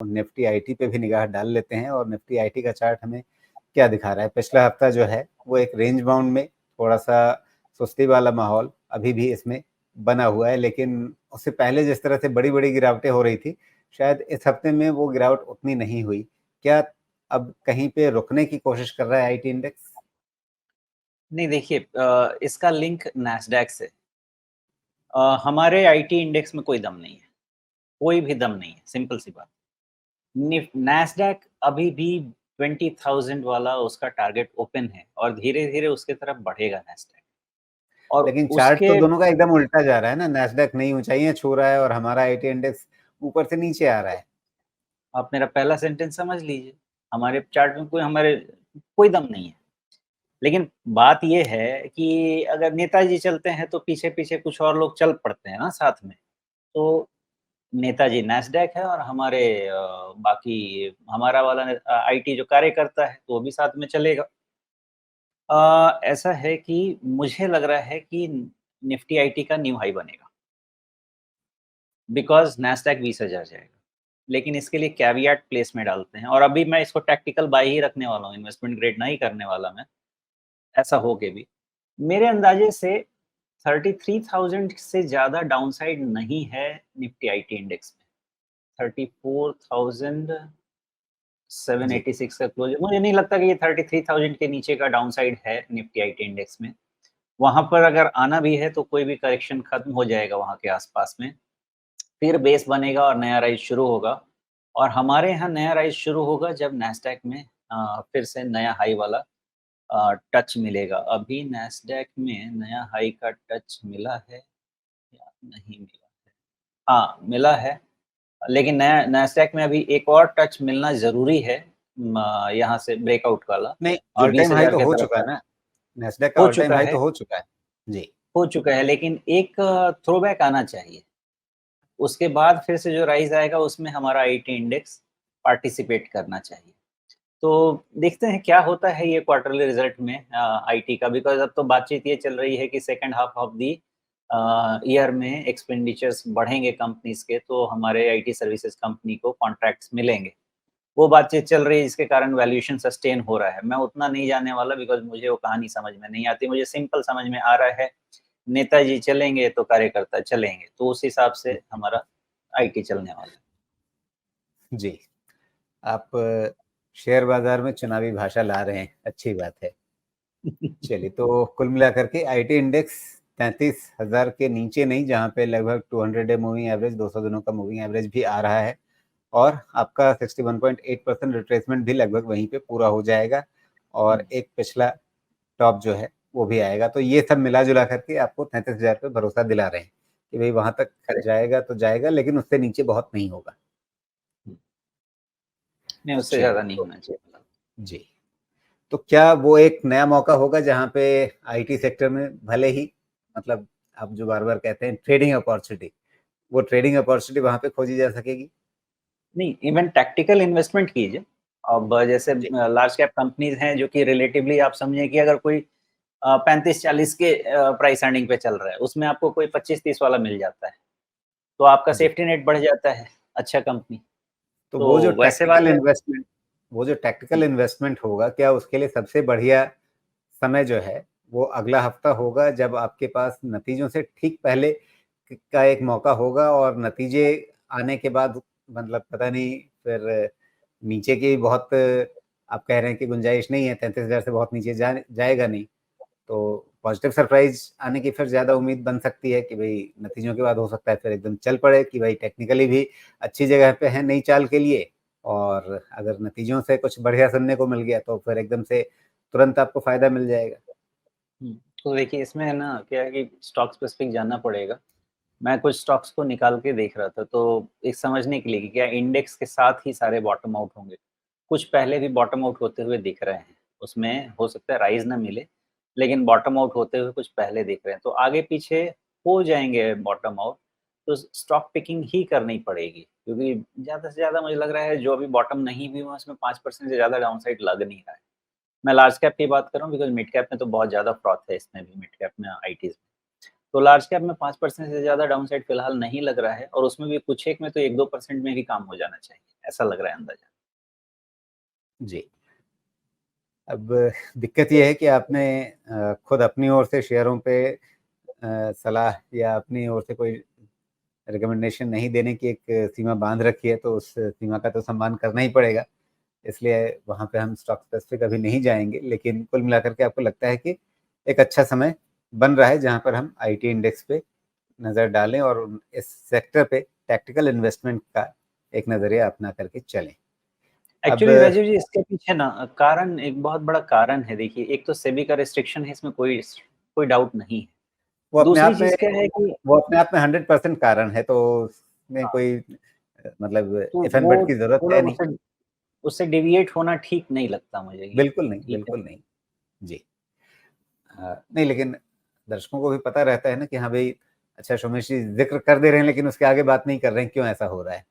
Nifty IT पे भी निगाह डाल लेते हैं और निफ्टी आईटी का चार्ट हमें क्या दिखा रहा है। पिछला हफ्ता जो है वो एक रेंज बाउंड में थोड़ा सा सुस्ती वाला माहौल अभी भी इसमें बना हुआ है, लेकिन उससे पहले जिस तरह से बड़ी बड़ी गिरावटें हो रही थी, शायद इस हफ्ते में वो गिरावट उतनी नहीं हुई। क्या अब कहीं पे रुकने की कोशिश कर रहा है आईटी इंडेक्स? नहीं, देखिए इसका लिंक नैस्डैक से। हमारे आईटी इंडेक्स में कोई दम नहीं है, कोई भी दम नहीं है, सिंपल सी बात। नैस्डैक अभी भी 20,000 वाला उसका टारगेट ओपन है और धीरे-धीरे उसके तरफ बढ़ेगा नैस्डैक। और लेकिन चार्ट तो उसके दोनों का एकदम उल्टा जा रहा है ना, नैस्डैक नई ऊंचाइयां छू रहा है और हमारा आईटी इंडेक्स ऊपर से नीचे आ रहा है। आप मेरा पहला सेंटेंस समझ लीजिए, हमारे चार्ट में कोई दम नहीं है। लेकिन बात ये है कि अगर नेताजी चलते हैं तो पीछे-पीछे कुछ और लोग चल पड़ते हैं ना साथ में। तो नेताजी नैस्डैक है और हमारे बाकी हमारा वाला आईटी जो कार्यकर्ता है, तो वो भी साथ में चलेगा। ऐसा है कि मुझे लग रहा है कि निफ्टी आईटी का न्यू हाई बनेगा, बिकॉज़ नैस्डैक 20,000 जाएगा। लेकिन इसके लिए कैविएट प्लेस में डालते हैं और अभी मैं इसको टैक्टिकल बाय ही रखने वाला हूँ, इन्वेस्टमेंट ग्रेड नहीं करने वाला मैं, ऐसा हो के भी। मेरे अंदाज़े से 33,000 से ज़्यादा डाउनसाइड नहीं है निफ्टी आईटी इंडेक्स में। जी। 34,786 का क्लोज़ है। मुझे नहीं लगता कि ये 33,000 के नीचे का डाउनसाइड है निफ्टी आईटी इंडेक्स में। वहाँ पर अगर आना भी है तो कोई भी करेक्शन खत्म हो जाएगा वहाँ के आस-पास में। फिर बेस बनेगा और नया राइज़ शुरू होगा और हमारे यहाँ नया राइज़ शुरू होगा जब नैस्डैक में फिर से नया हाई वाला टच मिलेगा। अभी नैस्डैक में नया हाई का टच मिला है या नहीं मिला है? हाँ, मिला है। लेकिन नया नैस्डैक में अभी एक और टच मिलना ज़रूरी है यहाँ से ब्रेकआउट वाला, नहीं, जो ऑल टाइम हाई 20,000 तो के हो तरफ चुका है। है ना, नैस्डैक का हो ऑल टाइम चुका हाई है तो हो चुका है। जी। हो चुका है, लेकिन एक थ्रोबैक आना चाहिए। उसके बाद फिर से जो राइज़ आएगा उसमें हमारा आईटी इंडेक्स पार्टिसिपेट करना चाहिए। तो देखते हैं क्या होता है ये क्वार्टरली रिज़ल्ट में आईटी का, बिकॉज़ अब तो बातचीत ये चल रही है कि second half of the year में एक्सपेंडिचर्स बढ़ेंगे कंपनीज़ के, तो हमारे आईटी सर्विसेज़ कंपनी को कॉन्ट्रैक्ट्स मिलेंगे। वो बातचीत चल रही है जिसके कारण वैल्यूएशन सस्टेन हो रहा है। मैं उतना नहीं जानने वाला, बिकॉज़ मुझे वो कहानी समझ में नहीं आती। मुझे सिंपल समझ में आ रहा है, नेताजी चलेंगे तो कार्यकर्ता चलेंगे, तो उस हिसाब से हमारा आईटी चलने वाला है। जी। आप शेयर बाजार में चुनावी भाषा ला रहे हैं, अच्छी बात है। चलिए, तो कुल मिलाकर के आईटी इंडेक्स 33,000 के नीचे नहीं, जहाँ पे लगभग 200 डे मूविंग एवरेज, 200 दिनों का मूविंग एवरेज भी आ रहा है और आपका 61.8% रिट्रेसमेंट भी लगभग वहीं पे पूरा हो जाएगा और एक पिछला टॉप जो है वो भी आएगा। तो ये सब मिला-जुला करके आपको 33,000 पे भरोसा दिला रहे हैं कि भई वहाँ तक करेक्ट। जाएगा तो जाएगा, लेकिन उससे नीचे बहुत नहीं होगा। नहीं, उससे ज़्यादा चलिए, नहीं तो होना चाहिए। जी। तो क्या वो एक नया मौका होगा जहाँ पे आईटी सेक्टर में भले ही, मतलब आप जो बार-बार कहते हैं ट्रेडिंग अपॉर्चुनिटी, वो ट्रेडिंग अपॉर्चुनिटी वहाँ पे खोजी जा सकेगी? नहीं, इवन टैक्टिकल इन्वेस्टमेंट कीजिए। अब जैसे जी। लार्ज कैप कंपनीज़ हैं जो कि रिलेटिवली आप समझिए कि अगर कोई 35-40 के प्राइस अर्निंग पे चल रहा है, उसमें आपको कोई 25-30 वाला मिल जाता है, तो आपका जी। सेफ्टी नेट बढ़ जाता है, अच्छा कंपनी। तो तो वैसे वाले वो जो टैक्टिकल इन्वेस्टमेंट होगा, क्या उसके लिए सबसे बढ़िया समय जो है, वो अगला हफ्ता होगा जब आपके पास नतीजों से ठीक पहले का एक मौका होगा और नतीजे आने के बाद मतलब पता नहीं फिर नीचे की बहुत आप कह रहे हैं कि गुंजाइश नहीं है, 33,000 से बहुत नीचे जाएगा नहीं। तो पॉजिटिव सरप्राइज़ आने की फिर ज़्यादा उम्मीद बन सकती है कि भई नतीजों के बाद हो सकता है फिर एकदम चल पड़े कि भाई टेक्निकली भी अच्छी जगह पे है नई चाल के लिए, और अगर नतीजों से कुछ बढ़िया सुनने को मिल गया तो फिर एकदम से तुरंत आपको फ़ायदा मिल जाएगा। हुँ, तो देखिए इसमें है ना क्या है कि स्टॉक स्पेसिफिक जानना पड़ेगा। मैं कुछ स्टॉक्स को निकाल के देख रहा था, तो एक समझने के लिए कि क्या इंडेक्स के साथ ही सारे बॉटम आउट होंगे। कुछ पहले भी बॉटम आउट होते हुए दिख रहे हैं, उसमें हो सकता है राइज़ ना मिले, लेकिन बॉटम आउट होते हुए कुछ पहले दिख रहे हैं। तो आगे-पीछे हो जाएँगे बॉटम आउट, तो स्टॉक पिकिंग ही करनी पड़ेगी, क्योंकि ज़्यादा से ज़्यादा मुझे लग रहा है जो अभी बॉटम नहीं भी हुआ, उसमें 5% से ज़्यादा डाउनसाइड लग नहीं रहा है। मैं लार्ज कैप की बात कर रहा हूँ, बिकॉज़ मिड कैप में तो बहुत ज़्यादा फ्रॉथ है इसमें भी, मिड कैप में आईटीज़ में। तो लार्ज कैप में 5% से ज़्यादा डाउनसाइड फिलहाल नहीं लग रहा है और उसमें भी कुछ एक में तो 1-2% में भी काम हो जाना चाहिए, ऐसा लग रहा है अंदाज़ा। जी। अब दिक्कत ये है कि आपने खुद अपनी ओर से शेयरों पे सलाह या अपनी ओर से कोई रिकमेंडेशन नहीं देने की एक सीमा बाँध रखी है, तो उस सीमा का तो सम्मान करना ही पड़ेगा। इसलिए वहाँ पे हम स्टॉक स्पेसिफिक अभी नहीं जाएँगे, लेकिन कुल मिलाकर के आपको लगता है कि एक अच्छा समय बन रहा है, जहाँ पर हम आईटी इंडेक्स पे नज़र डालें और इस सेक्टर पे टैक्टिकल इन्वेस्टमेंट का एक नज़रिया अपना करके चलें। अब एक्चुअली राजीव जी इसके पीछे ना कारण एक बहुत बड़ा कारण है देखिए, एक तो सेबी का रिस्ट्रिक्शन है इसमें कोई डाउट नहीं है। वो अपने दूसरी आप में चीज़ क्या है कि 100% कारण है, तो उसमें हाँ, कोई मतलब तो इफ एंड वो बट की ज़रूरत थोड़ा है नहीं। उससे उससे डेविएट होना ठीक नहीं लगता मुझे ये, बिल्कुल नहीं, ठीक है। बिल्कुल नहीं। जी। नहीं, लेकिन दर्शकों को भी पता रहता है ना कि हाँ भई, अच्छा, सोमेश जी ज़िक्र कर दे रहे हैं लेकिन उसके आगे बात नहीं कर रहे हैं, क्यों ऐसा हो रहा है?